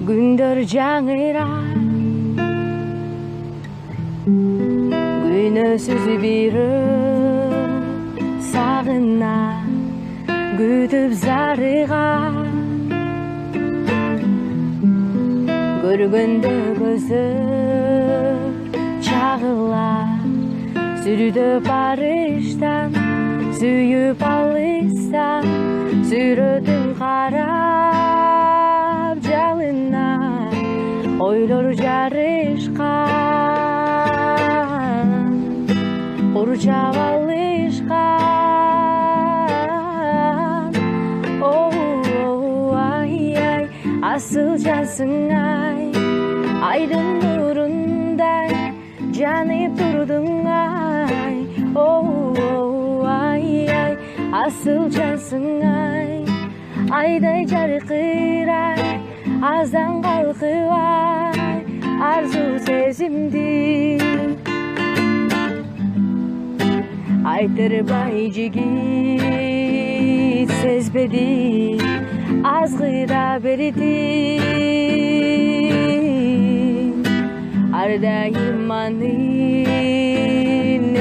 Gündür жаңыра Günösüz bir sağına Gütüp zarığa Görgöndө gözü çağılar Sürüdüp barıştan Süyüp alışsan Sürüdüm karab жалына Ойлор жарышкан Курчап алышкан Ай-ай, асыл жансың ай Айдын нурундай жанып турдуң ай Ай-ай, асыл жансың ай Айдай жаркырай Azdan kalkıvay arzu sezimdi Aytırбай жигит сезбеди азгыра берди Ардайым анын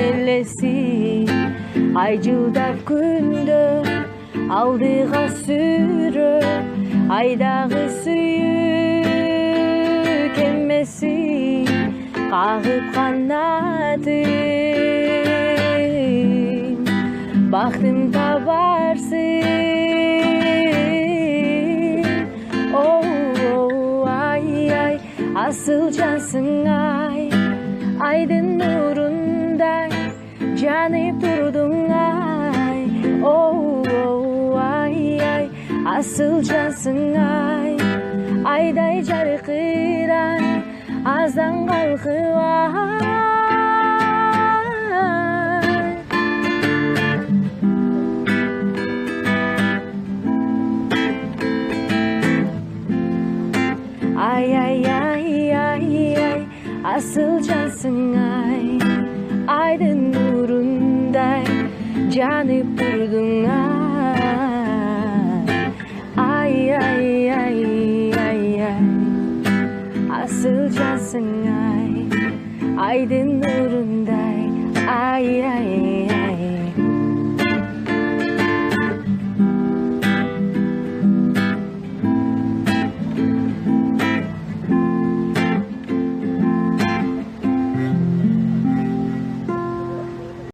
элеси Ай жылдап күндө алдыга сүрө Айдагы сүйүк эммеси кагып канатын бактым табарсың ай-ай асыл жансың ай айдын нурундай жанып турдуң ай ай-ай Asıl cansın ay Ayday jarkıran Azdan kalkıvay Ay Asıl cansın ay Aydın nurunday Canıp durdun ay Ay asıl cansın ay Aydın nurunday